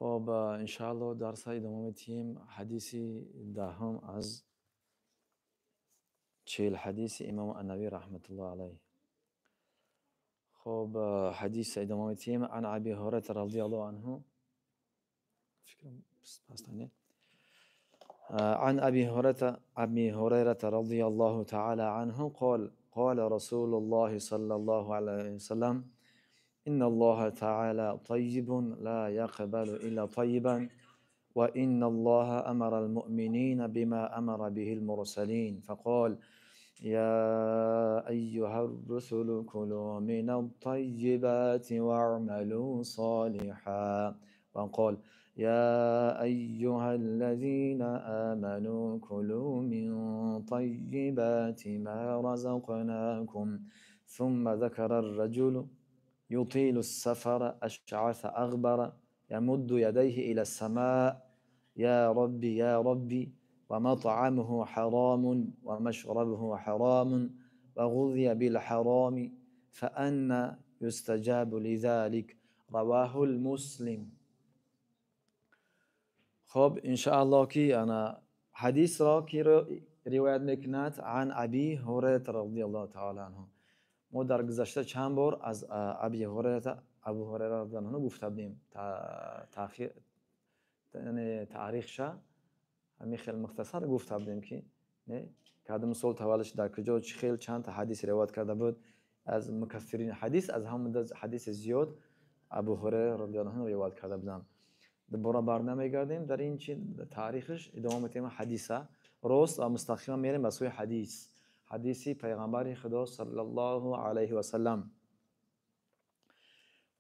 خب انشاءالله درس ادامه میتیم حدیثی دهم از 40 حدیث امام النووی رحمت الله علیه. خب حدیث ادامه میتیم. عن ابی هریره رضی الله عنه عن ابي هريره رضي الله تعالى عنه قال رسول الله صلى الله عليه وسلم إن الله تعالى طيب لا يقبل إلا طيبا وإن الله أمر المؤمنين بما أمر به المرسلين فقال يا أيها الرسل كلوا من الطيبات واعملوا صالحا وقال يا أيها الذين آمنوا كلوا من طيبات ما رزقناكم ثم ذكر الرجل يطيل السفر أشعث أغبر يمد يديه إلى السماء يا ربي يا ربي ومطعمه حرام ومشربه حرام وغذي بالحرام فأنا يستجاب لذلك رواه المسلم. خب انشاءالله که انا حدیث را که روایت میکند عن ابی هریره رضی الله تعالی عنه. ما در گذشته چند بار از ابو هریره رضی الله عنه گفته بودیم. تاریخش همین خیلی مختصر گفته بودیم که نه کدام سال تولدش در کجا چه خیلی چند تا حدیث روایت کرده بود از مکثرین حدیث از هم حدیث زیاد ابو هریره رضی الله عنه روایت کرده بودن. دوباره برنمیگردیم در این تاریخش ادامه میتیم. حدیثه راست و مستقیما میریم به سوی حدیثی پیغمبر خدا صلی الله علیه و سلم.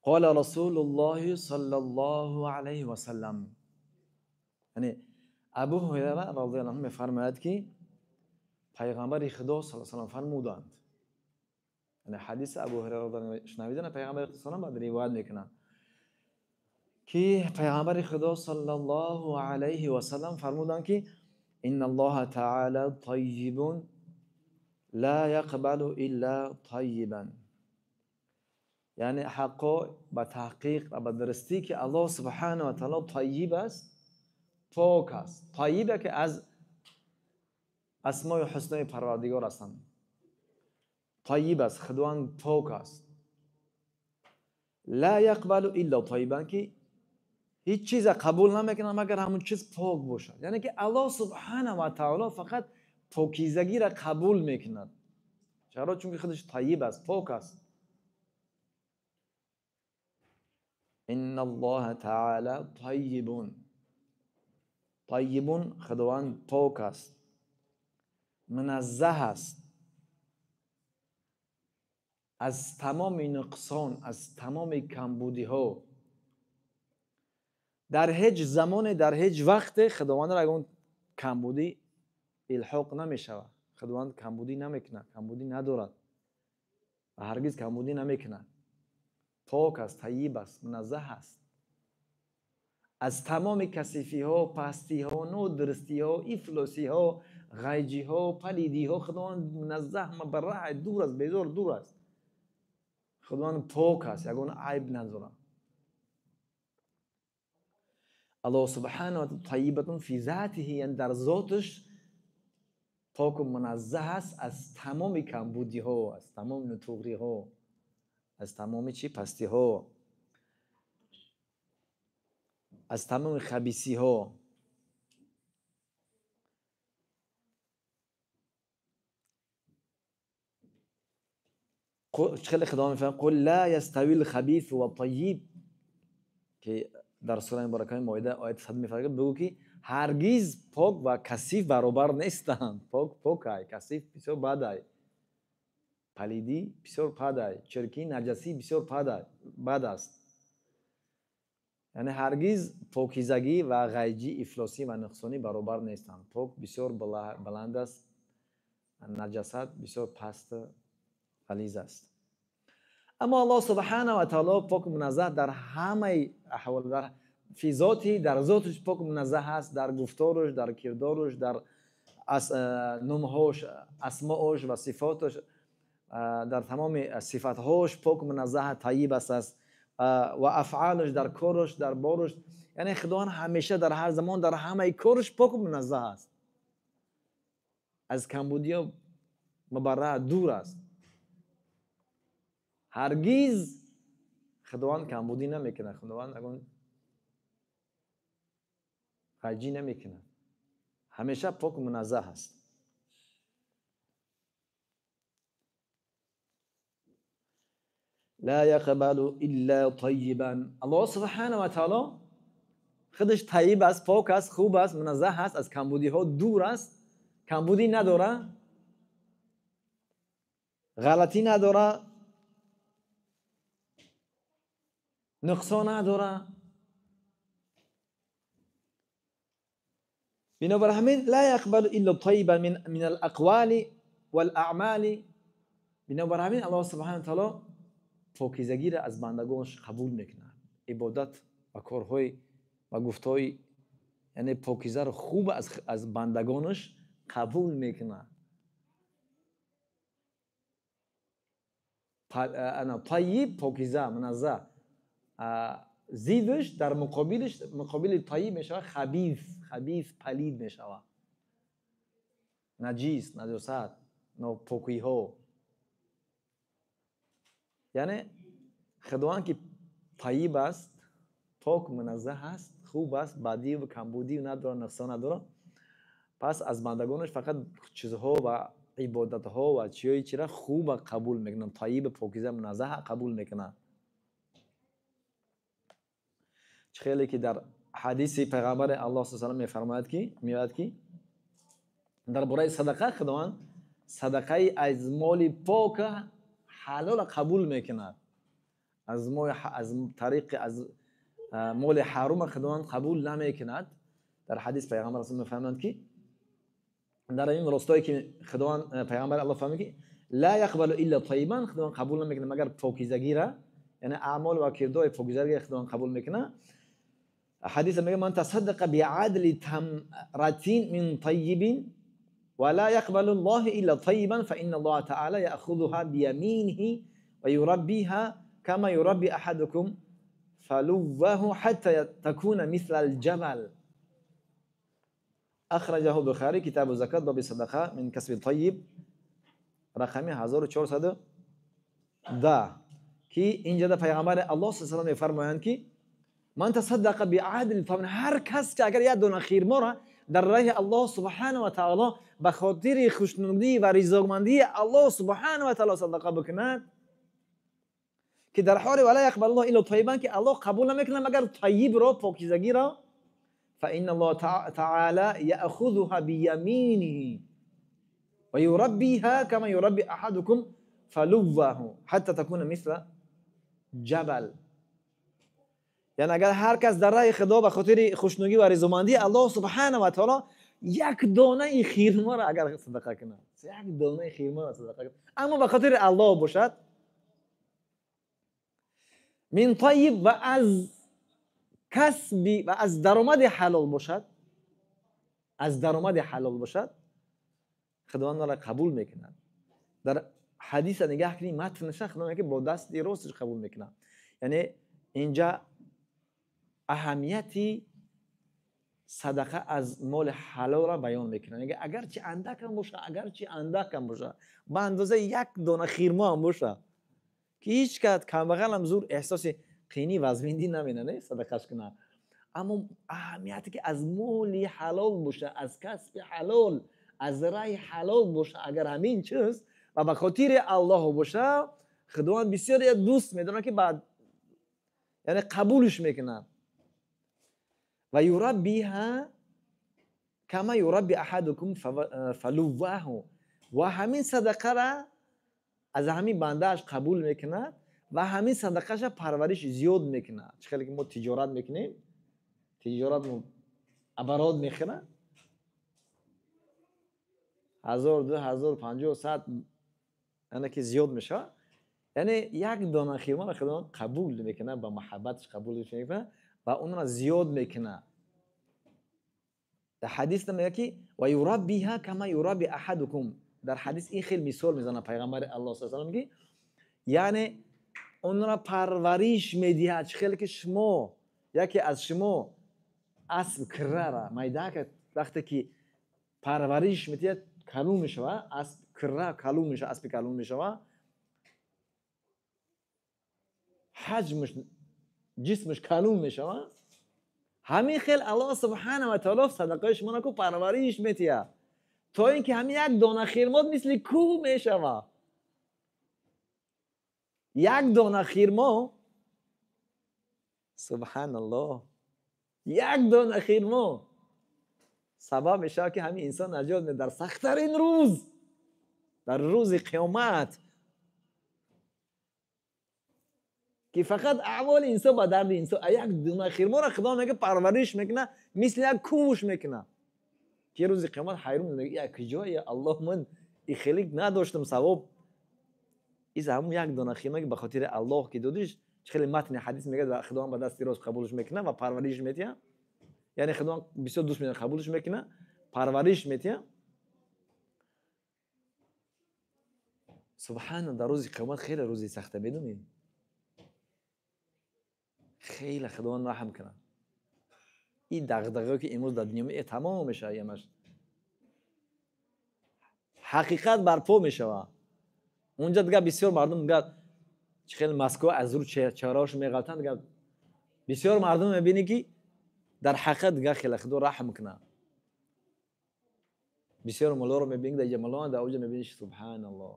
قال رسول الله صلی الله علیه و سلم، یعنی ابو هریره رضی الله عنه میفرماید که پیغمبر خدا صلی الله علیه و سلم فرمودند. یعنی حدیث ابو هریره رضی الله عنه شنیدن پیغمبر خدا صلی الله علیه و سلم روایت میکنن که پیغمبر خدا صلی الله علیه و سلم فرمودند که ان الله تعالی طیب لا يقبل الا طیبا. یعنی حقا به تحقیق و به درستی که الله سبحانه و تعالی طیب است، پاک است. طیبه که از اسماء حسنای پروردگار هستند. طیب است، خداوند پاک است. لا يقبل الا طیبا، که هیچ چیز قبول نمیکنه مگر همون چیز پاک باشد. یعنی که الله سبحانه و تعالی فقط پاکیزگی را قبول میکند. چرا؟ چون که خودش طیب است، پاک است. ان الله تعالی طیب، خداوند پاک است، منزه است از تمام نقصان، از تمام کمبودی ها. در هیچ زمان، در هیچ وقت خداوند را اون کمبودی الحاق نمیشود. خداوند کمبودی نمیکنه، کمبودی ندارد و هرگز کمبودی نمیکنه. پاک است، طیب است، منزه است از تمام کثیفی ها، پستی ها، نادرستی ها، افلاسی ها، غیجی ها، پلیدی ها. خداوند منزه، مبرع، دور است، بیزار دور است. خداوند پاک است، یگان عیب نداره. الله سبحانه و تعالی طیبتون فی ذاته، یعنی در ذاتش پاک و منزه است از تمام کمبودی ها، از تمام نطوغی ها، از تمام پستی ها، از تمام خبیثی ها. خیلی خدا میفهمه قل لا یستوی الخبیث و الطیب، که در سوره مبارکه مائده آیت 100 میفرماید بگو که هرگز پاک و کثیف برابر نیستند. پاک ای، کثیف بسیار بد ای، پلیدی بسیار بد ای، چرکی نجسی بسیار بد است. یعنی هرگز پاکیزگی و غیجی، افلاسی و نقصانی برابر نیستند. پاک بسیار بلند است، نجاست بسیار پست غلیظ است. اما الله سبحانه و تعالی پاک و منزه در همه احوال، در فی ذاتی، در ذاتش پاک و منزه است، در گفتارش، در کردارش، در نامهاش، اسماءش و صفاتش، در تمام صفاتهاش پاک و منزه طیب است و افعالش، در کارش، در بارش. یعنی خداوند همیشه در هر زمان در همه کارش پاک و منزه است، از کمبودی و مبرع دور است. هرگز خداوند کمبودی نمیکنه، خداوند اگه خرجی نمیکنه، همیشه پاک و منزه است. لا يقبل الا طیبا. الله سبحانه و تعالی خودش طیب است، پاک است، خوب است، منزه است، از کمبودی ها دور است، کمبودی نداره، غلطی نداره، نقصان نداره. بنابر همین لا يقبل الا طیبا من الاقوال والاعمال. بنابر همین الله سبحانه و تعالی پاکیزگی را از بندگانش قبول میکنه. عبادت و کارهای و گفتهای یعنی پاکیزه رو خوب از بندگانش قبول میکنه. انا طیب، پاکیزه، منزه. زیدش در مقابل طیب میشه خبیث، پلید میشه، نجیس، نجاست، ناپاکی ها. یعنی خداوند که طیب است، پاک، منزه است، خوب است، بدی و کمبودی نداره، نقصان نداره، پس از بندگانش فقط چیزها و عبادتها و چیزا خوب قبول میکنن. طیب، پاکیزه، منزه قبول میکنن. خیلی که در حدیث پیغمبر الله صلی الله علیه و میفرماید که در برای صدقه خداوند صدقه از مال پاک حلال قبول میکند، از مال حرام خداوند قبول نمیکند. در حدیث پیغمبر الله میفرماید که در این راستایی که خداوند پیغمبر الله فرمود که لا يقبل الا طیبا، خداوند قبول نمیکنه مگر پاکیزگی را، یعنی اعمال و کردار پاکیزگی خداوند قبول میکنه. حدیث میگه من تصدق بعدل تمرة من طیب ولا يقبل الله الا طيبا فان الله تعالى ياخذها بيمينه ويربيها كما يربي احدكم فلوه حتى تكون مثل الجبل. اخرجه البخاري كتاب الزكاة باب صدقه من كسب الطيب رقم 1410. که اینجا در پیغمبر الله صلی الله علیه و میفرمایند که من تصدق بعدل، هر کس که اگر یک دونه خیرما را در راه الله سبحانه و تعالی به خاطر خوشنودی و رضامندی الله سبحانه و تعالی صدقه بکند، که در حال ولا يقبل الله الا طیبا، که الله قبول نمیکنه مگر طیب را، پاکیزگی را، فان الله تعالی یاخذها بیمینه و یربیها کما یربی احدکم فلوه حتی تكون مثل جبل. یعنی اگر هر کس در راه خدا به خاطر خوشنودی و رضامندی الله سبحانه و تعالی یک دانه خیرما را اگر صدقه کنه، یک دانه خیرما را صدقه کنه، اما به خاطر الله باشد، من طیب و از کسب و از درآمد حلال باشد، خداوند را قبول میکنه. در حدیث نگاه کنید، متنش خداوند که با دست راستش قبول میکنه. یعنی اینجا اهمیتی صدقه از حلال حلال را بیان میکنه. اگرچه اندک هم باشه، به اندازه یک دانه خیرما هم باشه، که هیچ کس کمبغل هم زور احساس قینی وزمندی نمینه، نه صدقهش کنه، اما اهمیتی که از مال حلال باشه، از کسب حلال، از رای حلال باشه، اگر همین چیز و به خاطر الله باشه، خداوند بسیار دوست میدونه که بعد یعنی قبولش میکنه. و یربیها کما یربی احدکم فلوه، و همین صدقه را از همین بندهش قبول میکنه و همین صدقهش پرورش زیاد میکنه. خیلی که ما تجارت میکنیم، تجارت ابراد میخره 1000 2000 50 100 یعنی که زیاد میشه، یعنی یک دانه خیرما را خداوند قبول میکنه، با محبتش قبولش میکنه و اون را زیاد میکنه. در حدیث میگه که و یربیها کما یربی احدکم. در حدیث این خیلی مثال میزنه پیغمبر الله صلی الله علیه و آله، یعنی اون را پرورش میدهد. خیلی که شما یکی از شما اسب کره را میده وقتی که پرورش میدهد کلون میشود، اسب کره کلون میشه، اسب کلون میشود، حجمش جسمش کلون میشود. همین خیلی الله سبحانه و تعالی صدقه شما را کو پرورش میدهد تا اینکه همین یک دانه خرماد مثل کوه میشود. یک دانه خرما سبحان الله، یک دانه خرما سبب میشه که همین انسان نجات میده در سخت‌ترین روز، در روز قیامت که فقط اعمال انسان با درد انسان. یک دانه خرما را خدا میگه پرورش میکنه مثل یک کوش میکنه که روز قیامت حیرون میگه یک جای الله من این خیلی نداشتم ثواب. این همون یک دانه خرما که به خاطر الله که دادیش، خیلی متن حدیث میگه خدا با دست راست قبولش میکنه و پرورش میده. یعنی خدا بسیار دوست میداره قبولش میکنه، پرورش میده. سبحان در روز قیامت خیلی روزی سخته بدونید، خیلی خدا رحم کنه. این دغدغه‌ای که امروز در دنیا تمام میشه یمش حقیقت برپا میشه. اونجا دیگه بسیار مردم میگه خیلی مسکو از رو چهرهاش میغلطن، دیگه بسیار مردم میبینی که در حقیقت دیگه خیلی خدا رحم کنه. بسیار مولا رو میبینی در جمالا در اوج میبینی سبحان الله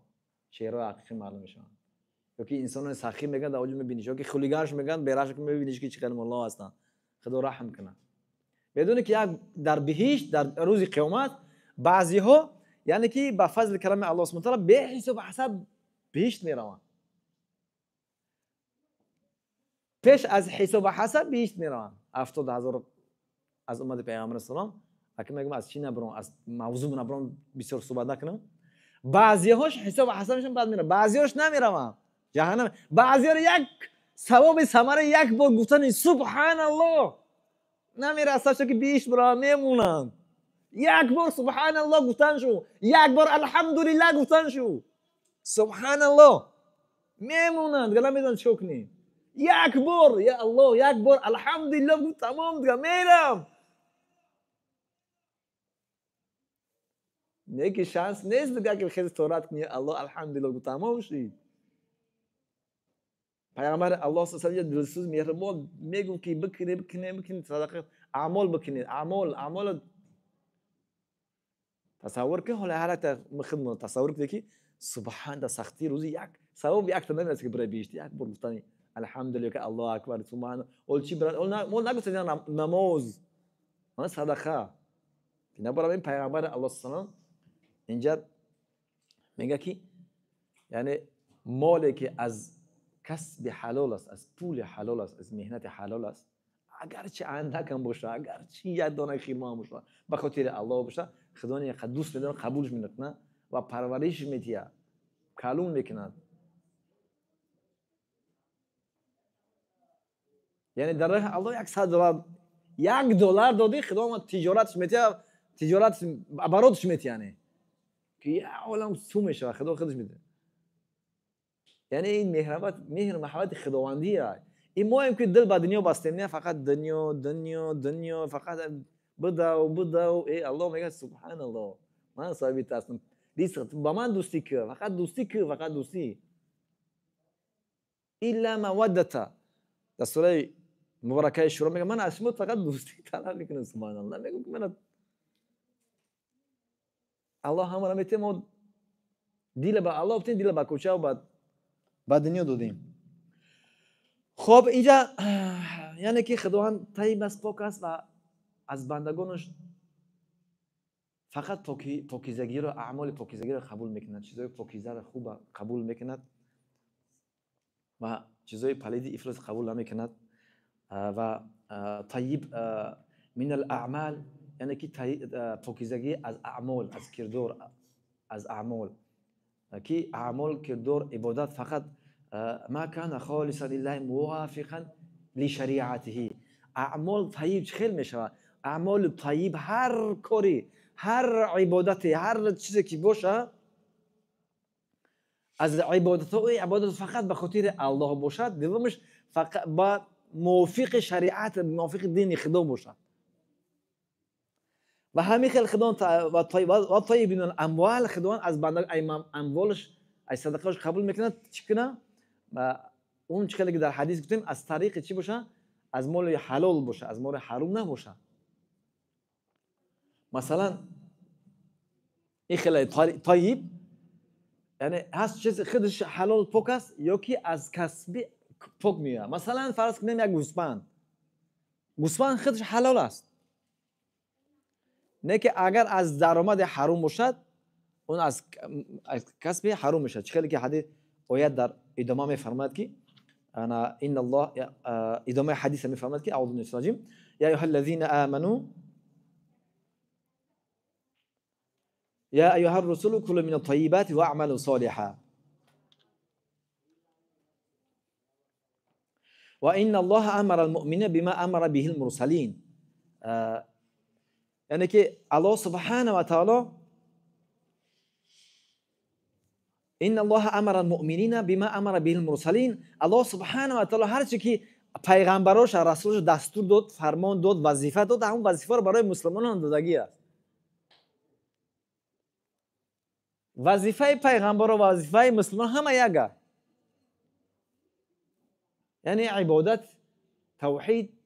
چهره حقیقی معلوم میشه. یا که انسان سخی میگن در اوج میبینی، یا که خلیگرش میگن بیرش که میبینیش که چقدر مولا هستن. خدا رحم کنه. بدون که در بهشت در روز قیامت بعضی ها یعنی که با فضل کرم الله سبحانه و تعالی به حساب حساب بهشت میروند. پیش از حساب حساب بهشت میروند. 70,000 از امت پیامبر اسلام. اگه میگم از چی نبرم، از موضوع نبرم بسیار صحبت نکنم. بعضی هاش حساب حسابشون بعد میره، بعضی هاش نمیروند جهنم. بعضی ها یک ثواب ثمره یک بار گفتن سبحان الله نمیرسه که بیش برا میمونن. یک بار سبحان الله گفتن شو، یک بار الحمدلله گفتن شو، سبحان الله میمونن دیگه نمیدونن چه کنی. یک بار یا الله، یک بار الحمدلله گفت تمام دیگه میرم. نیکی شانس نیست دیگه که خیلی تورات کنی الله الحمدلله گفت تمام شید. پیامبر الله صلی الله علیه و آله دلسوز مهربان میگن که بکنی صدقه اعمال بکنید، اعمال تصور که حالا حالت خدمت تصور کنید که سبحان در سختی روزی یک ثواب یک تا نمیرسه که برای بیشتر یک بار گفتن الحمدلله که الله اکبر سبحان اول چی برای اول نگفتن نماز من صدقه که نبرم. این پیامبر الله صلی الله علیه و آله اینجا میگه که یعنی مالی که از کسب حلال است، از پول حلال است، از مهنت حلال است، اگرچه اندک هم باشه، اگرچه یک دانه خرما هم باشه، به خاطر الله باشه، خدا یک دوست میداره قبولش میکنه و پرورش میده، کلون میکنه. یعنی در راه الله $100 $1 دادی خدا ما تجارتش میده، تجارت براتش میده، یعنی که یه عالم سو میشه خدا خودش میده. یعنی این مهر محبت خداوندیه. این ما هم که دل به دنیا بستیم، نه فقط دنیا فقط بده و ای الله میگه سبحان الله من ثابت هستم با من دوستی که فقط دوستی الا مودته. در سوره مبارکه شروع میگه من از شما فقط دوستی طلب میکنم. سبحان الله میگه من الله همه میته ما دل به الله بتین، دل به کوچه و با دنیا دادیم. خب اینجا یعنی که خداوند طیب است، پاک است و از بندگانش فقط پاکیزگی رو، اعمال پاکیزگی رو قبول میکند، چیزای پاکیزه رو خوب قبول میکند و چیزای پلید افراط قبول نمیکند. و طیب من الاعمال یعنی که پاکیزگی از اعمال، از کردار، از اعمال که اعمال کردار عبادت فقط ما کان خالصا لله موافقا لشریعته. اعمال طیب خیلی میشه. اعمال طیب هر کاری، هر عبادتی، هر چیزی که باشه از عبادت او عبادت فقط به خاطر الله باشد، دومش فقط با موافق شریعت، موافق دین خدا باشد. و همین خیلی خداوند و طیبین الاموال، خداوند از بنده اموالش از صدقهش قبول میکنه. چی کنه؟ و اون چیزی که در حدیث گفتیم از طریق چی باشه؟ از مال حلال باشه، از مال حرام نباشه. مثلا این خیلی طیب، یعنی هست چیز خودش حلال پاک است یا که از کسب پاک میاد. مثلا فرض کنیم یک گوسفند خودش حلال است، نه که اگر از درآمد حرام باشد اون از کسب حرام میشه. چه که حدیث آیت در ادامه میفرماید که انا ان الله، ادامه حدیث میفرماید که اعوذ بالله من الشیطان الرجیم یا ایها الذین آمنوا یا ایها الرسول کلوا من الطیبات واعملوا صالحا و ان الله امر المؤمنین بما امر به المرسلین. یعنی که الله سبحانه و تعالی ان الله امر المؤمنین بما امر به المرسلین، الله سبحانه و تعالی هر چی که پیغمبراش رسولش دستور داد، فرمان داد، وظیفه داد، همون وظیفه رو برای مسلمانان دادگی است. وظیفه پیغمبر و وظیفه مسلمان همه یکه، یعنی عبادت، توحید،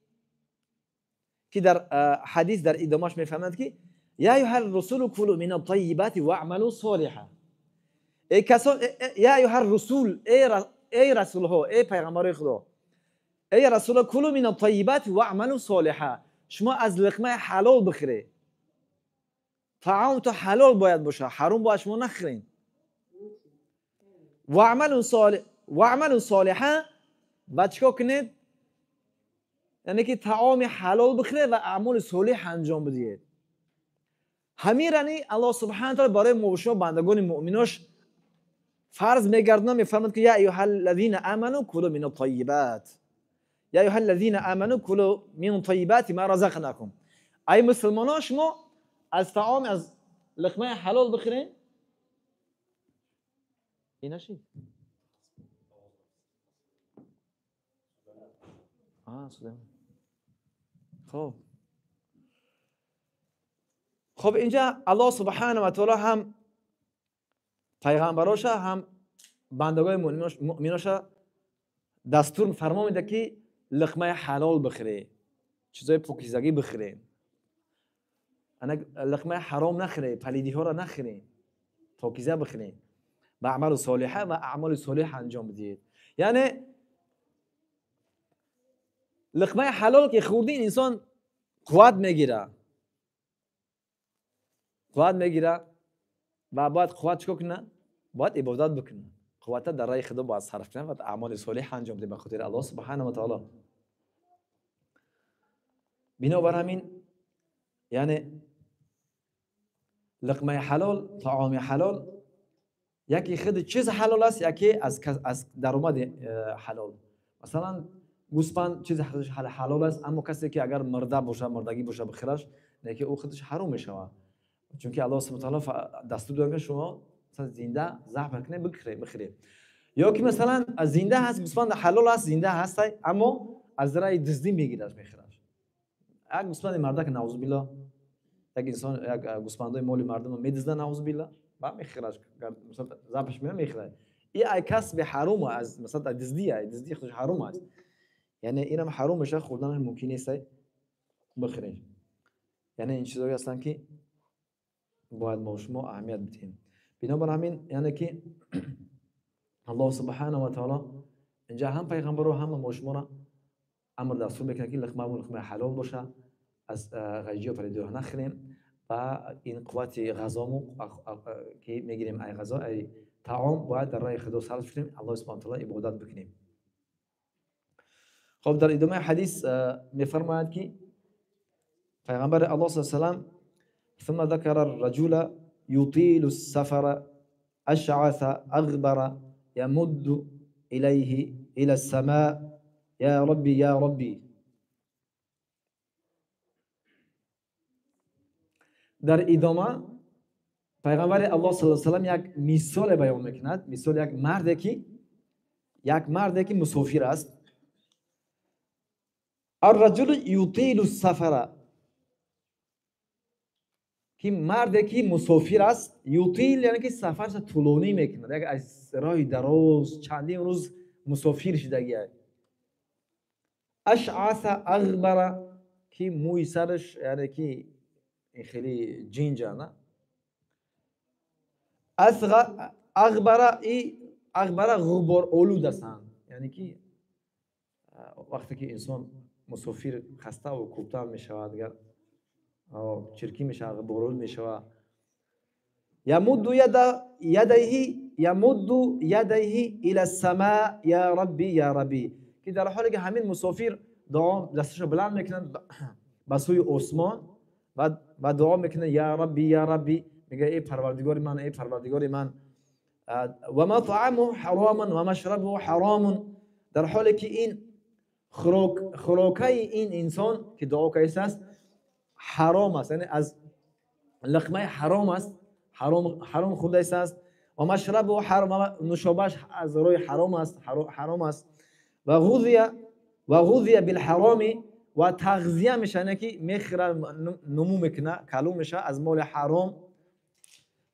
که در حدیث در ادامهش میفهمند که یا ایها الرسول کلوا من الطیبات واعملوا صالحا. ای کسان، یا ایها الرسول، ای رسول ها، ای پیغمبر خدا، ای رسول کلوا من الطیبات واعملوا صالحا، شما از لقمه حلال بخورید. طعام تو حلال باید باشه، حرام باید شما نخورین. واعملوا صالحا، و چیکار کنید؟ یعنی که طعام حلال بخورید و اعمال صالح انجام بدید. همین رانی الله سبحانه و تعالی برای ما و شما بندگان مؤمناش فرض میگردونه، میفرماید که یا ایها الذین آمنوا کلوا من الطیبات، یا ایها الذین آمنوا کلوا من طیبات ما رزقناکم. ای مسلمانان شما از طعام، از لقمه حلال بخورین. این چی؟ خب اینجا الله سبحانه و تعالی هم پیغمبراش هم بندگان مؤمناش دستور فرمان میده که لقمه حلال بخورید، چیزای پاکیزگی بخورید، لقمه حرام نخورید، پلیدی ها را نخورید، پاکیزه بخورید و اعمال صالحه و اعمال صالح انجام بدید. یعنی لقمه حلال که خوردین انسان قوت میگیره و باید قوت چکو کنه؟ باید عبادت بکنه، قوت در راه خدا باید صرف کنه و اعمال صالح انجام بده به خاطر الله سبحانه و تعالی. بنابر همین یعنی لقمه حلال، طعام حلال، یکی خود چیز حلال است، یکی از درآمد حلال. مثلا گوسفند چیز حلال است، اما کسی که اگر مردگی باشه بخورش، نه که او خودش حرام میشه، چون که الله سبحانه و تعالی دستور داده که شما مثلا زنده ذبح کنید بخورید. یا که مثلا از زنده هست گوسفند حلال است، زنده هست اما از راه دزدی میگیرش میخورش. یک گوسفند مردک نعوذ بالله، یک انسان یک گوسفندای مال مردم میدزده نعوذ بالله با میخورش، مثلا ذبحش میخوره. این ای کسب حرام از مثلا دزدی خودش حرام است، یعنی اینم حرام میشه، خوردنش ممکن نیست بخورید. یعنی این چیزایی هستن که باید ما و شما اهمیت بدیم. بنابر همین یعنی که الله سبحانه و تعالی اینجا هم پیغمبر و هم ما و شما را امر دستور میکنه که لقمه حلال باشه، از غیجی و پلیدی ها نخوریم و این قوت غذامو که میگیریم، ای غذا، ای طعام، باید در راه خدا صرف کنیم، الله سبحانه و تعالی عبادت بکنیم. خب در ادامه حدیث میفرماید که پیغمبر الله صلی الله علیه و سلم ثم ذكر الرجل يطيل السفر أشعث أغبر يمد إليه إلى السماء يا ربي يا ربي. در ادامه پیغمبر الله صلی الله علیه و سلم یک مثال بیان میکند. مثال یک مردی که مسافر است. الرجل یطیل السفر، که مردی که مسافر است، یطیل یعنی که سفرش طولانی میکند، یک از راه دراز چندین روز مسافر شدگی است. اشعث اغبر، که موی سرش یعنی که خیلی جینجا، نه اغبر غبار آلود هستند، یعنی که وقتی که انسان مسافر خسته و کوفته میشود، اگر چرکی میشه، غبار آلود میشود. یمد یدیه الى السماء یا ربی یا ربی، که در حالی که همین مسافر دستش بلند میکنند به سوی آسمان و دعا میکنه یا ربی یا ربی، میگه ای پروردگار من، ای پروردگار من. و ما طعامه حرام و مشربه حرام، در حالی که این خوراکای این انسان که دعا کیسه است حرام است، یعنی از لقمه حرام است، حرام خودش است. و مشربه حرام، نوشابهش از روی حرام است. و غذی بالحرام، و تغذیه میشه که میخوره، نمو میکنه، کلو میشه از مال حرام.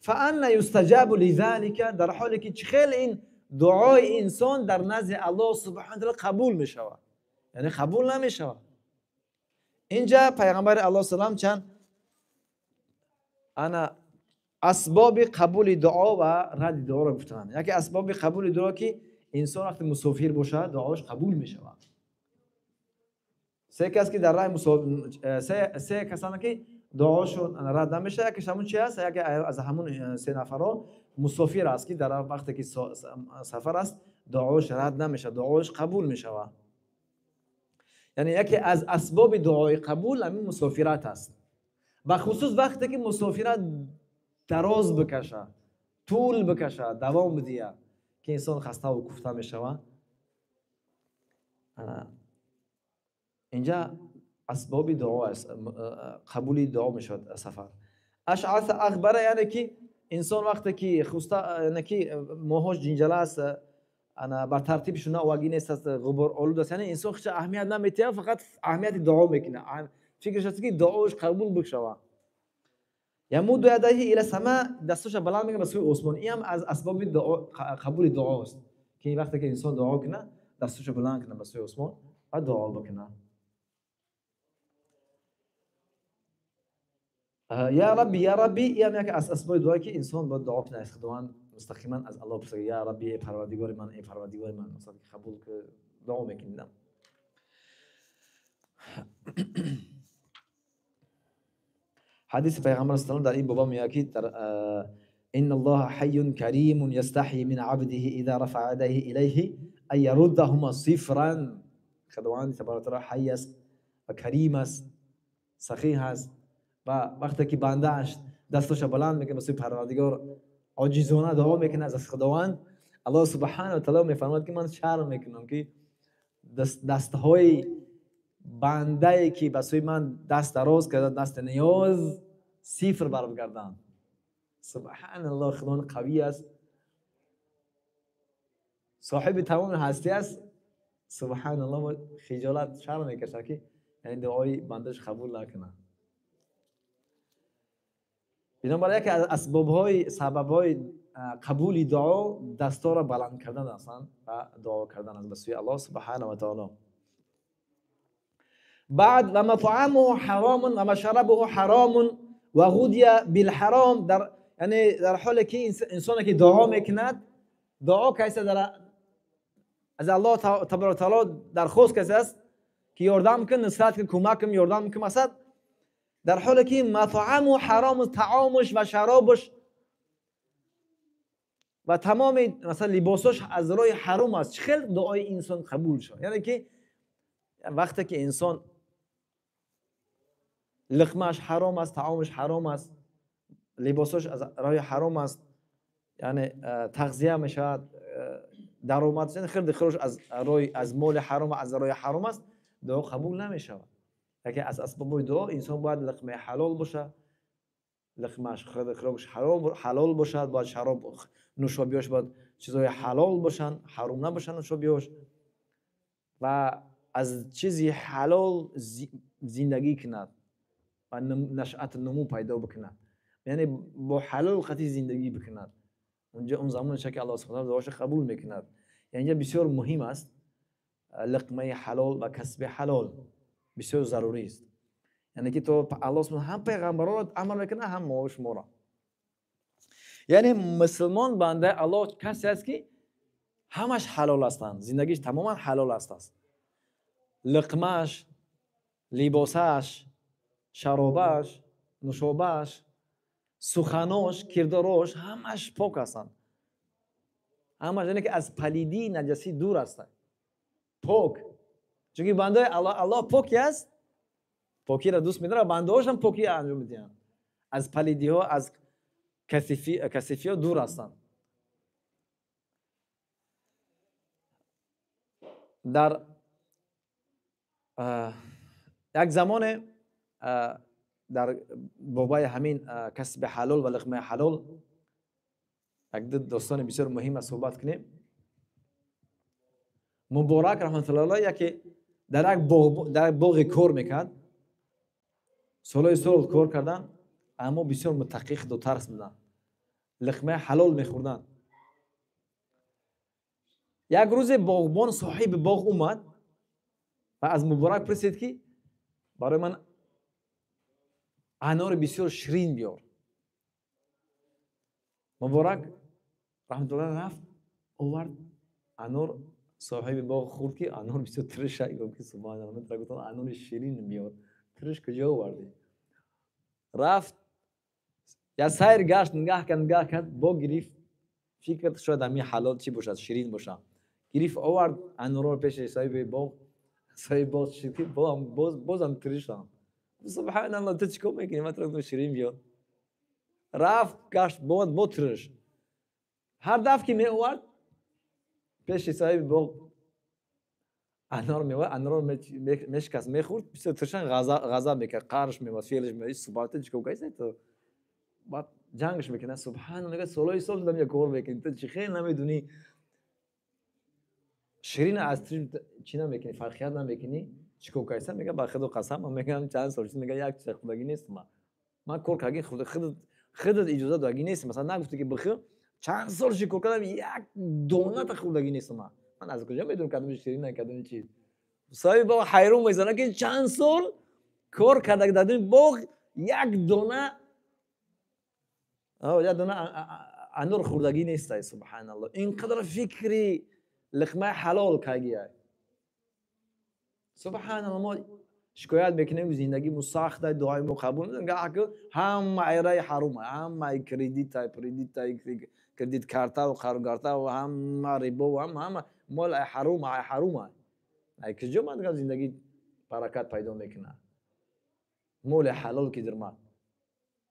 فانا یستجاب لذلك، در حالی که خیلی این دعای انسان در نزد الله سبحانه و تعالی قبول میشود، یعنی قبول نمیشود. اینجا پیغمبر الله سلام چند اسباب قبول دعا و رد دعا را گفتند. یکی اسباب قبول دعا که انسان وقتی مسافر باشه دعاش قبول میشود. سه کس که در راه سه کسانی که دعاشون رد نمیشه، یکیش همون چی است؟ یکی از همون سه نفرها مسافر است که در وقتی که سفر است دعاش رد نمیشه، دعاش قبول میشود. یعنی یکی از اسباب دعای قبول همین مسافرت است، به خصوص وقتی که مسافرت دراز بکشه، طول بکشه، دوام بده، که انسان خسته و کوفته میشود. اینجا اسباب دعا است، قبول دعا میشود سفر. اشعث اغبر یعنی که انسان وقتی که خوسته، یعنی که موهاش جنجاله است، انا بر ترتیبش نه واگی نیست، است غبار آلود است، یعنی انسان خیلی اهمیت نمیده، فقط اهمیت دعا میکنه، فکرش است که دعاش قبول بشه. یمد یدیه الی السماء، دستش بلند میکنه به سوی آسمان. این هم از اسباب دعا، قبول دعا است، که وقتی که انسان دعا کنه دستش بلند کنه به سوی آسمان و دعا بکنه. یا ربی یا ربی، یعنی یک از اسباب دعایی که انسان باید دعا کنه، خداوند مستقیما از الله بپرسه یا ربی ای پروردگار من، ای پروردگار من، مثلا قبول که دعا میکنیم. حدیث پیغمبر صلی الله علیه و در این باب میگه که ان الله حی کریم یستحی من عبده اذا رفع یدیه الیه ان یردهما صفرا. خداوند تبارک و تعالی حی است و کریم است، سخی است، و وقتی که بنده اش دستش بلند میکنه واسه پروردگار عاجزانه دعا میکنه از خداوند، الله سبحانه و تعالی میفرماید که من شرم میکنم که دستهای بنده که به سوی من دست دراز کرده، دست نیاز، صفر برگردان. سبحان الله، خداوند قوی است، صاحب تمام هستی است. سبحان الله، خجالت شرم میکشه که این دعای بندش قبول نکنه. بنابراین یکی از اسباب‌های، سبب‌های قبول دعا دستا را بلند کردن هستند و دعا کردن از به سوی الله سبحانه و تعالی. بعد و مطعمه حرام و مشربه حرام و غذی بالحرام، یعنی در حالی که انسانی که دعا میکند، دعا کیسه از الله تبارک و تعالی درخواست کیسه است که یاردم کن، نصرت کن، کمک کن، یاردم کن، مثلا در حالی که مطعم و حرام، طعامش و شرابش و تمام مثلا لباسش از روی حرام است، خیلی دعای انسان قبول شد. یعنی که وقتی که انسان لقمهش حرام است، طعامش حرام است، لباسش از روی حرام است، یعنی تغذیه میشود، درآمدش خیلی خروج از مال حرام، از روی حرام است، دعا قبول نمیشود. یکی از اسباب دعا انسان باید لقمه حلال باشه، لقمهش خوراکش حلال باشد، باید شراب نوشابیاش باید چیزای حلال باشن، حرام نباشن نوشابیاش، و از چیزی حلال زندگی کند و نشأت نمو پیدا بکند، یعنی با حلال قطعی زندگی بکند. اونجا اون زمان که الله سبحانه دعاش قبول میکند. یعنی اینجا بسیار مهم است لقمه حلال و کسب حلال بسیار ضروری است. یعنی که تو الله سبحانه هم پیغمبران عمل میکنه، هم ما و شما را. یعنی مسلمان بنده الله کسی است که همش حلال هستند، زندگیش تماما حلال است. لقمهش، لباسش، شرابش، نوشابهش، سخناش، کرداراش همش پاک هستند. همش یعنی که از پلیدی نجسی دور هستند، پاک. چون که بنده الله پاکی است، پاکی را دوست می‌داره، بنده هاش هم پاکی انجام میدن، از پلیدی ها، از کثیفی ها دور هستند. در یک زمان در بابای همین کسب حلال و لقمه حلال یک داستان بسیار مهم است صحبت کنیم. مبارک رحمت الله علیه که در یک باغ کار میکرد، سال کار کردن، اما بسیار متقی و ترس بودن، لقمه حلال میخوردن. یک روز باغبان صاحب باغ اومد و از مبارک پرسید که برای من انار بسیار شیرین بیار. مبارک رحمت الله رفت آورد انار، صاحب باغ خورد که انار بسیار ترش است. سبحان الله، من گفتم انار شیرین بیار، ترش کجا آوردی؟ رفت یا سیر گشت، نگاه کرد باغ گرفت، فکر شاید همین حلال چی باشد، شیرین باشه. گرفت آورد انار پیش صاحب باغ. صاحب باغ شیرین بازم ترش شد. سبحان الله، تو چیکار میکنی؟ من تو شیرین بیار. رفت گشت با ترش. هر دفعه که می آورد پیش صاحب باغ انار میواد، انار میشکست میخورد، بسیار ترشن غضب میکرد، قهرش میواد، فعلش میواد. سبحان چیکار میکنی تو؟ بعد جنگش میکنه. سبحان الله، سال دارم یک کار میکنی، تو چی خیلی نمیدونی شیرین از ترش چی نمیکنی، فرقیت نمیکنی، چیکار کنی؟ میگه با خدا قسم، من میگم چند سال میگه یک چیز خودگی نیست، من کار کردم، خودت اجازه دادی نیست، مثلا نگفتی که بخیر چند سال کار کردم یک دانه تا خودگی نیست. من از کجا میدونم کدوم شیرین کدوم چی؟ صاحب باغ حیران میزنه که چند سال کار کرده دادن باغ یک دانه انار خوردگی نیست. سبحان الله، اینقدر فکری لقمه حلال کردیه. سبحان الله، ما شکایت میکنیم زندگی مو سخته، دعای مو قبول نمیشه، که همه ایرای حرومه، همه کردیت کارتا و قرض و همه ربا و همه مال حرومه. ای کجا من زندگی برکت پیدا میکنه؟ مال حلال که در ما،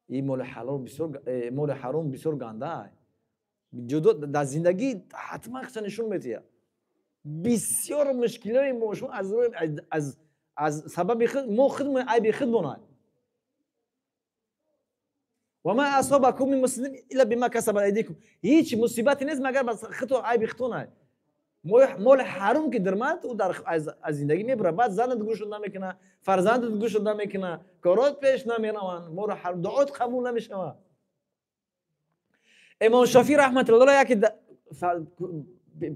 این مال حلال بسیار، مال حرام بسیار گنده. جدا در زندگی حتما نشون میده بسیار مشکلات موشون از سبب خود عیب خود بونه. و ما اصابکم من مصیبت الا بما کسبت ایدیکم، هیچ مصیبتی نیست مگر بس خود عیب خودتونه. مال حرام که در ما تو در از زندگی میبره، بعد زنت گوش نمیکنه، فرزندت گوش نمیکنه، کارات پیش نمیروند، مال حرام دعات قبول نمیشه. امام شافعی رحمت الله علیه که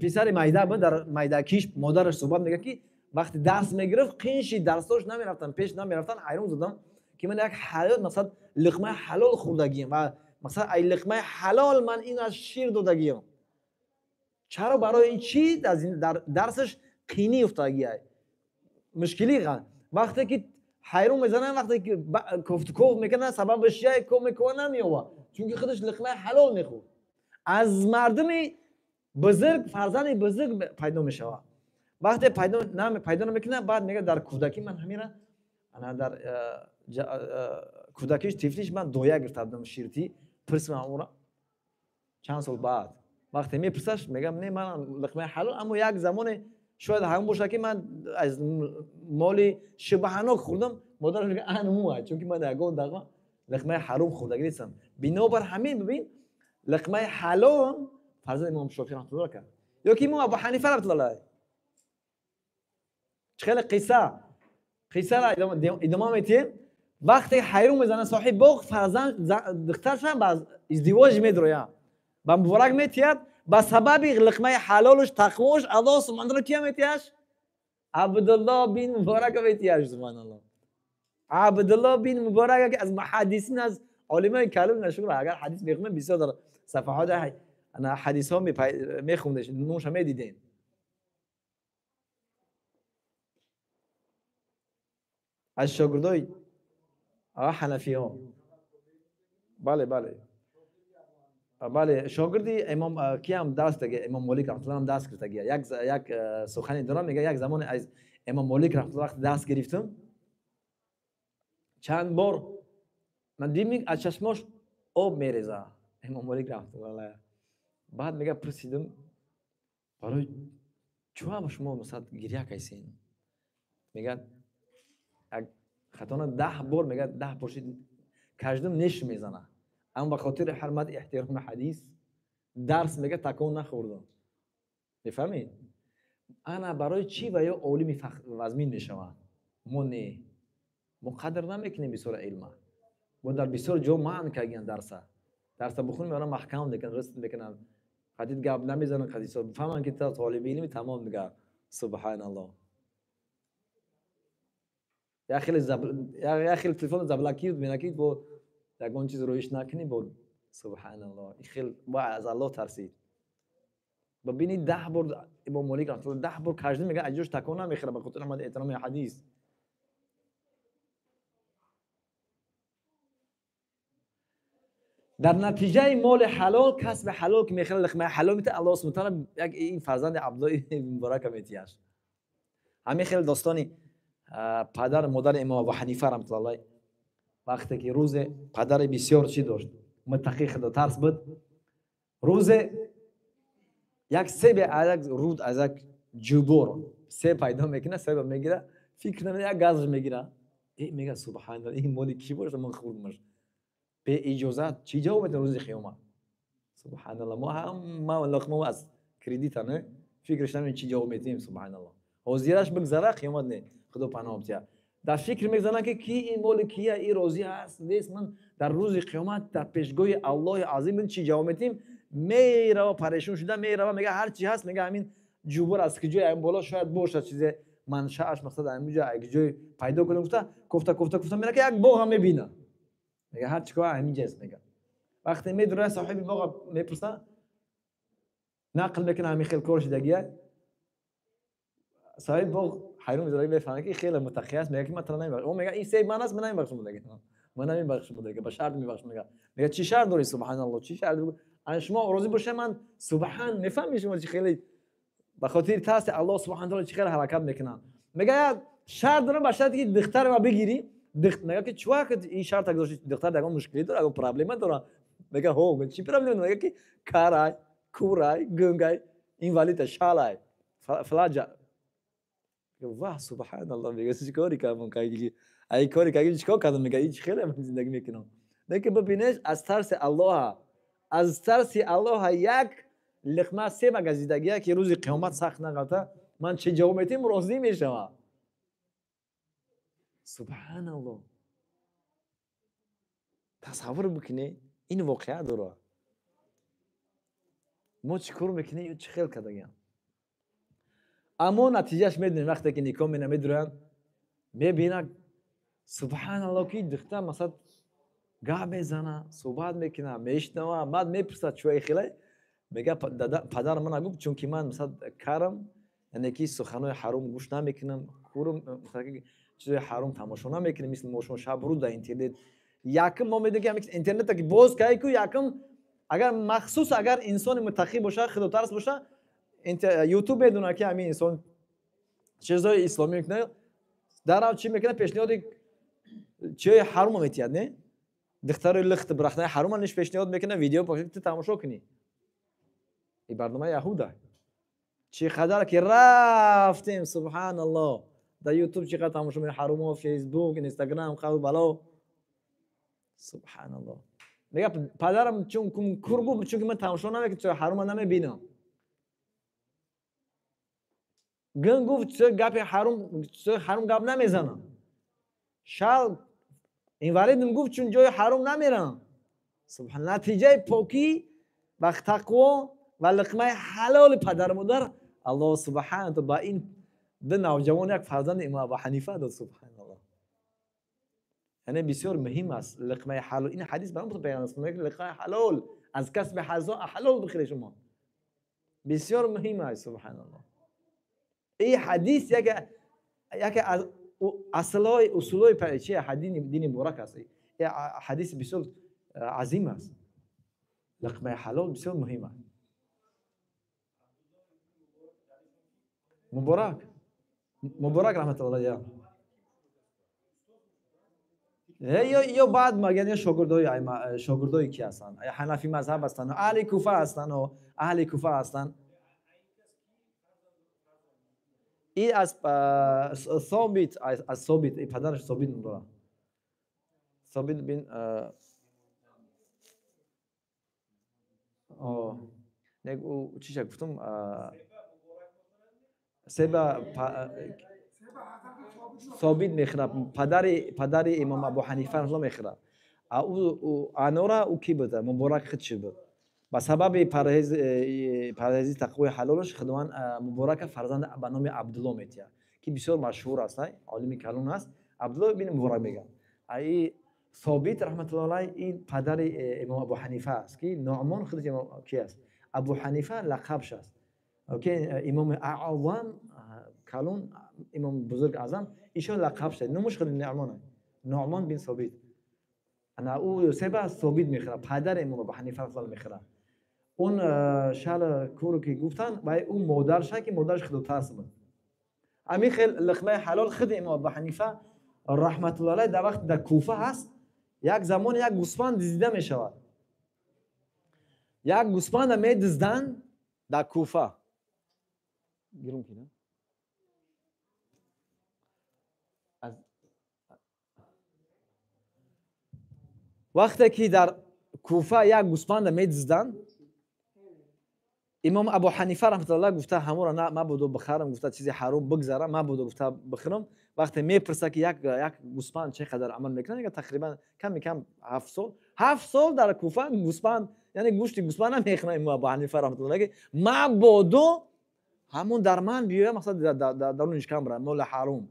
پسر مایده بود، در مایده کیش مادرش صحبت میگه که وقتی درس میگرفت قینشی درساش نمیرفتن، پیش نمیرفتن. حیران زدم که من یک حلال مثلا لقمه حلال خوردگیم و مثلا ای لقمه حلال من این از شیر دادگیم، چرا برای این چی در درسش قینی افتادگیه، مشکلی قن. وقتی که حیران میزنن، وقتی که کوف میکنن سببش چیه کوف میکنه نمیوه، چون که خودش لقمه حلال میخورد. از مردم بزرگ فرزند بزرگ پیدا میشه. وقتی پیدا نمیکنه، بعد میگه در کودکی من همینا، انا در کودکیش طفلیش من دویا گرفتم شیرتی، پرسم اونورا چند سال بعد وقتی میپرسش میگم نه من لقمه حلال، اما یک زمان شاید همون باشه که من از مال شبهانه خوردم. مادرش میگه انموه، چون که من یگان دقیقا لقمه حرام خوردگی نیستم. بنابر همین ببین لقمه حلال فرض امام شافعی رحمه الله کرد یا کی امام ابو حنیفه رحمه الله علیه. خیلی قصه را ادامه میتیم. وقتی حیرون میزنه صاحب باغ فرزند دخترش هم باز ازدواج میدرویا با مبارک میتیاد با سبب لقمه حلالش تقواش الله سبحانه و تعالی کیا میتیاش عبدالله بن مبارک میتیاش سبحان الله. عبدالله بن مبارک که از محدثین از علمای کلام مشهور اگر حدیث میخونم بسیار در صفحات انا حدیث ها میخوندش نوش هم دیدین. از شاگردای حنفی ها بله شاگردی امام کی هم دست دیگه امام مالک رحمه الله هم دست گرفت دیگه یک سخنی دارم میگه یک زمان از امام مالک رحمه الله دست گرفتم چند بار من دیدم از چشماش آب میریزه امام مالک رحمه الله علیه. بعد میگه پرسیدم برای چوام شما مثلا گریه کیسین میگه خطانه 10 بار میگه 10 پرسید کجدم نش میزنه اما به خاطر حرمت احترام حدیث درس میگه تکون نخوردم. میفهمید انا برای چی و یا عالم وزمین میشوم ما نه ما قدر نمیکنیم بسیار علم ما در بسیار جو مان کردن درس بخونیم برای محکم دیگه رست میکنن حدیث گاب نمیزنن حدیث بفهمن که تا طالب علم تمام میگه سبحان الله. یا خیلی تلفن زبلکی بینکید با یگان چیز رویش نکنی بود سبحان الله این خیلی با از الله ترسید. ببینید 10 بار امام مالک رحمه الله 10 بار کاجدی میگه اجرش تکون نمیخوره به خاطر احمد احترام حدیث. در نتیجه مال حلال کسب حلال که میخره لقمه حلال میته الله سبحانه و تعالی یک این فرزند عبدالله مبارک میتیاش. همین خیلی داستانی پدر مادر امام ابو حنیفه رحمه الله علیه وقتی که روز پدر بسیار چی داشت متقی خدا ترس بود روز یک سیب از رود از یک جبور سیب پیدا میکنه سیب میگیره فکر نمیکنه یک گازش میگیره میگه سبحان الله این مالی کی باشه من خوردمش به اجازه چی جواب میده روز قیامت سبحان الله ما لقمه از کردیت نه فکرش نمیکنه چی جواب میدیم سبحان الله حاضرش بگذره قیامت نه خدا پناه بده در فکر میزنه که کی این مال کیه این روزی هست نیست من در روز قیامت در پیشگاه الله عظیم چی جواب میدیم میره و پریشان شده میره و میگه هر چی هست میگه همین جوبر از که جای این بالا شاید باشه چیز منشأش مقصد همینجا یک جای پیدا کنه گفته میره که یک باغ هم میبینه میگه هر چیکار همینجا است میگه وقتی میدره صاحب باغ میپرسه نقل میکنه همین خیلی کار شدگیه صاحب باغ حیرون میذاره بفهمه که خیلی متقی است میگه که من ترا نمیبخشم اون میگه این سیب من است من نمیبخشم دیگه من نمیبخشم دیگه به شرط میبخشم میگه چی شرط داری سبحان الله چی شرط ان شما راضی باشه من سبحان میفهمی شما چی خیلی به خاطر ترس الله سبحانه و تعالی چی خیلی حرکت میکنن میگه شرط دارم به شرطی که دختر ما بگیری میگه که چوا که این شرط گذاشتی دختر دیگه مشکلی داره اگه پرابلم داره میگه هو چی پرابلم میگه که کارای کورای گنگای این ولی شالای فلاجا واه سبحان الله میگه چی کاری کردم که ای کاری که چیکار کردم میگه هیچ خیلی من زندگی میکنم میگه ببینش از ترس الله یک لقمه سیب گزیدگیه که روز قیامت سخت نگاته من چه جواب میتیم راضی میشم سبحان الله. تصور بکنی این واقعه داره ما چیکار میکنیم چه خیلی کردیم اما نتیجهش میدونیم وقتی که نکاح میدونن میبینن سبحان الله که دختر مثلا گاه میزنه صحبت میکنه میشنوه بعد میپرسه چوی خیلی میگه پدر من گفت چون که من مثلا کارم یعنی که سخنای حرام گوش نمیکنم کورم مثلا چیزای حرام تماشا نمیکنم مثل ما شما شب رو در اینترنت یکم ما میگیم اینترنت که باز که یکم اگر مخصوص اگر انسان متقی باشه خدا ترس باشه یوتیوب بدونه که همین انسان چیزای اسلامی میکنه درام چی میکنه پیشنهاد چه حرام میتیاد نه دختر لخت برخنه حرام نش پیشنهاد میکنه ویدیو پاکت تماشا کنی این برنامه یهوده چی قدر که رفتیم سبحان الله در یوتیوب چقدر تماشا میکنه حرام و فیسبوک اینستاگرام خود بالا سبحان الله. میگه پدرم چون کور بود چون که من تماشا نمیکنم چرا حرام نمیبینم. گن گفت چرا گپ حرام گپ نمیزنم. شال این والدم گفت چون جای حرام نمیرم. سبحان نتیجه پاکی و تقوا و لقمه حلال پدر مادر الله سبحانه با این دو نوجوان یک فرزند امام ابو حنیفه داد. سبحان الله. یعنی بسیار مهم است لقمه حلال. این حدیث برام پیغمبر میگه لقمه حلال از کسب حلال بخیر شما. بسیار مهم است. سبحان الله. این حدیث یک از اصولای پرچی حدیث دین مبارک است. این حدیث بسیار عظیم است. لقمه حلال بسیار مهم است. مبارک رحمت الله علیه. یا بعد مگه شاگردای کی هستن؟ حنفی مذهب هستن، اهل کوفه هستن و اهل کوفه هستن. این از ثابت پدرش ثابت میگه. ثابت بن نگو چیش گفتم سبا ثابت میخره پدر امام ابو حنیفه رحمه الله میخره. او انورا او کی بود؟ مبارک خدش بود. به سبب پرهیزی تقوی حلالش خداوند مبارک فرزند به نام عبدالله میتیه که بسیار مشهور است، عالم کلون است. عبدالله بن مبارک میگن. ای ثابت رحمت الله علیه این پدر امام ابو حنیفه است که نعمان خودش امام کی است؟ ابو حنیفه لقبش است. اوکی امام اعظم کلون امام بزرگ اعظم ایشون لقبش است. نموش خود نعمان بن ثابت. انا او سبا ثابت میخره پدر امام ابو حنیفه رحمه الله میخره. اون شال کورو که گفتن و اون مادرش که مادرش خود ترس بود. امی خیل لقمه حلال خود امام ابو حنیفه رحمت الله علیه در وقت در کوفه هست یک زمان یک گوسفند دیده می شود. یک گوسفند می دزدن در کوفه. گیرم کنه. وقتی که در کوفه یک گوسفند می دزدن امام ابو حنیفه رحمت الله گفته همون نه ما بودو بخرم، گفته چیزی حرام بگذارم ما بودو گفته بخرم. وقتی میپرسه که یک گوسفند چقدر عمل میکنه میگه تقریبا کم 7 سال در کوفه گوسفند یعنی گوشت گوسفند نمیخوره. امام ابو حنیفه رحمت الله میگه ما بودو همون در من بیایم مثلا درونش کم برم مول حرام.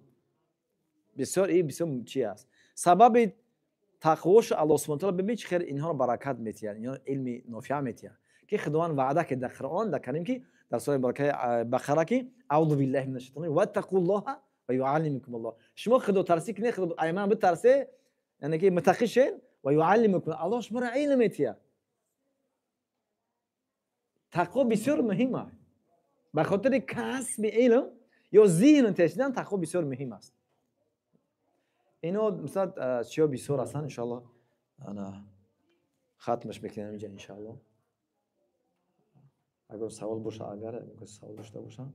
بسیار این بسیار چی است سبب تقواش الله سبحانه و تعالی ببین چه خیر اینها رو برکت میتیه، اینا علم نافع میتیه که خداوند وعده که در قرآن در کریم که در سوره بقره که اعوذ بالله من الشیطان و اتقوا الله و یعلمکم الله. شما خدا ترسی کنید، خدا ایمان بترسه یعنی که متقی شین و یعلمکم الله شما را علم میتیه. تقوا بسیار مهمه. به خاطر کسب علم یا ذهن تشدیدن تقوا بسیار مهم است. اینو مثلا چیا بسیار هستن ان شاء الله انا ختمش میکنم اینجا ان شاء الله. اگر سوال باشه اگر سوال داشته باشم